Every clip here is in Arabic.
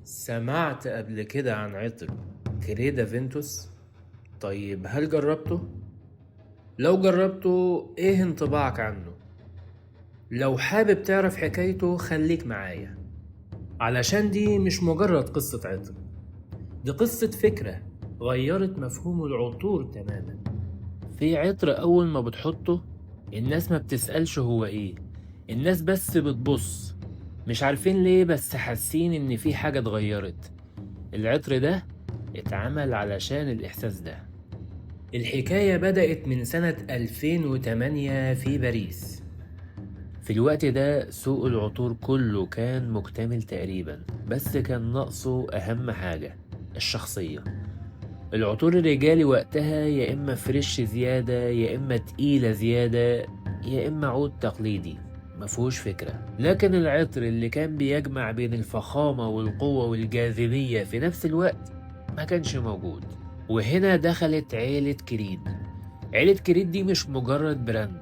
سمعت قبل كده عن عطر كريدا فينتوس؟ طيب هل جربته؟ لو جربته ايه انطباعك عنه؟ لو حابب تعرف حكايته خليك معايا، علشان دي مش مجرد قصة عطر، دي قصة فكرة غيرت مفهوم العطور تماما. في عطر أول ما بتحطه الناس ما بتسألش هو ايه، الناس بس بتبص، مش عارفين ليه بس حاسين ان في حاجة اتغيرت. العطر ده اتعمل علشان الإحساس ده. الحكاية بدأت من سنة 2008 في باريس. في الوقت ده سوق العطور كله كان مكتمل تقريبا، بس كان ناقصه أهم حاجة: الشخصية. العطور الرجالي وقتها يا إما فريش زيادة، يا إما تقيلة زيادة، يا إما عود تقليدي مفهوش فكرة. لكن العطر اللي كان بيجمع بين الفخامة والقوة والجاذبية في نفس الوقت ما كانش موجود. وهنا دخلت عيلة كريد. عيلة كريد دي مش مجرد براند،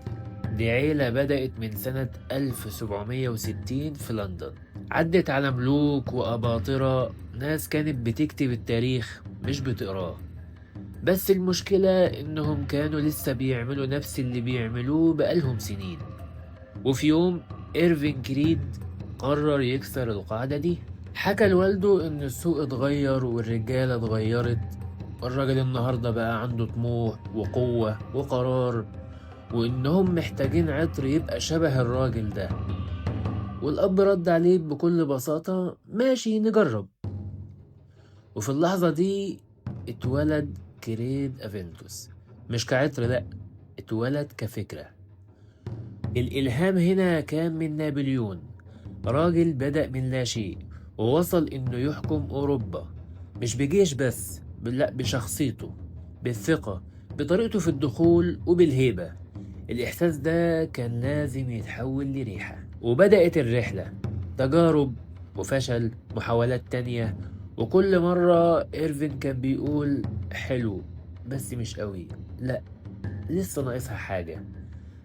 دي عيلة بدأت من سنة 1760 في لندن، عدت على ملوك وأباطرة، ناس كانت بتكتب التاريخ مش بتقراه. بس المشكلة إنهم كانوا لسه بيعملوا نفس اللي بيعملوه بقالهم سنين. وفي يوم إيرفين كريد قرر يكسر القاعدة دي. حكى لوالده إن السوق اتغير والرجالة اتغيرت، الراجل النهاردة بقى عنده طموح وقوة وقرار، وإنهم محتاجين عطر يبقى شبه الراجل ده. والأب رد عليه بكل بساطة: ماشي نجرب. وفي اللحظة دي اتولد كريد افنتوس، مش كعطر لأ، اتولد كفكرة. الإلهام هنا كان من نابليون، راجل بدأ من لا شيء ووصل إنه يحكم أوروبا، مش بجيش بس، لأ بشخصيته، بالثقة، بطريقته في الدخول وبالهيبة. الإحساس ده كان لازم يتحول لريحة. وبدأت الرحلة، تجارب وفشل، محاولات تانية، وكل مرة إيرفين كان بيقول حلو بس مش قوي، لأ لسه ناقصها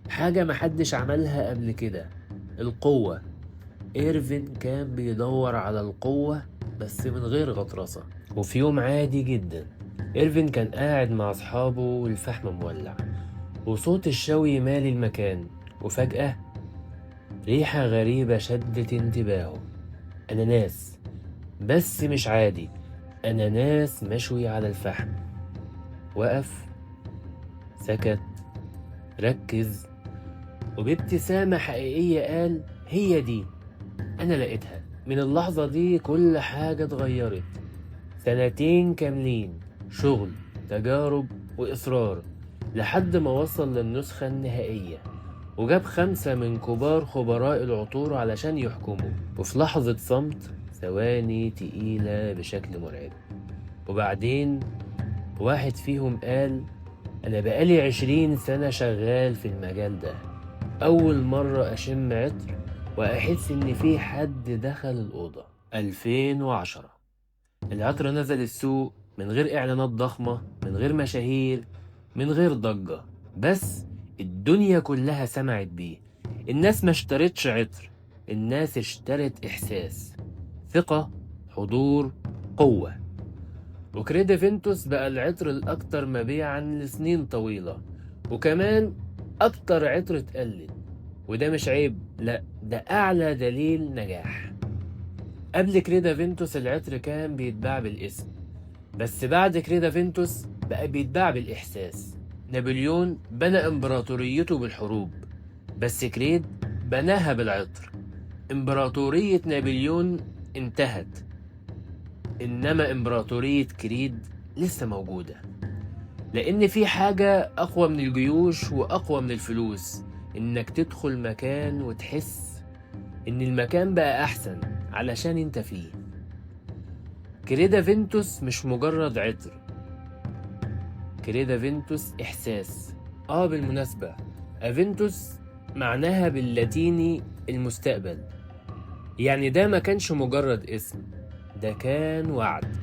حاجة محدش عملها قبل كده: القوة. إيرفين كان بيدور على القوة بس من غير غطرسة. وفي يوم عادي جدا إيرفين كان قاعد مع أصحابه والفحم مولع وصوت الشوي مالي المكان، وفجأة ريحة غريبة شدت انتباهه: أناناس، بس مش عادي، أناناس مشوي على الفحم. وقف، سكت، ركز، وبابتسامة حقيقية قال: هي دي، أنا لقيتها. من اللحظة دي كل حاجة اتغيرت. سنتين كاملين شغل، تجارب، وإصرار، لحد ما وصل للنسخة النهائية، وجاب 5 من كبار خبراء العطور علشان يحكموا. وفي لحظة صمت، ثواني تقيلة بشكل مرعب، وبعدين واحد فيهم قال: أنا بقالي 20 سنة شغال في المجال ده، أول مرة أشم عطر وأحس إن في حد دخل الأوضة. 2010 العطر نزل السوق من غير إعلانات ضخمة، من غير مشاهير، من غير ضجة، بس الدنيا كلها سمعت بيه. الناس ما اشترتش عطر، الناس اشترت إحساس، ثقة، حضور، قوة. وكريدا فينتوس بقى العطر الأكثر مبيعا لسنين طويلة، وكمان أكتر عطر اتقلد. وده مش عيب، لأ ده أعلى دليل نجاح. قبل كريدا فينتوس العطر كان بيتباع بالاسم، بس بعد كريدا فينتوس بقى بيتباع بالإحساس. نابليون بنى إمبراطوريته بالحروب، بس كريد بناها بالعطر. إمبراطورية نابليون انتهت، إنما إمبراطورية كريد لسه موجودة، لأن في حاجة أقوى من الجيوش وأقوى من الفلوس: إنك تدخل مكان وتحس إن المكان بقى أحسن علشان إنت فيه. كريدا فينتوس مش مجرد عطر، كريدا فينتوس إحساس. بالمناسبة، أفينتوس معناها باللاتيني المستقبل، يعني ده ما كانش مجرد اسم، ده كان وعد.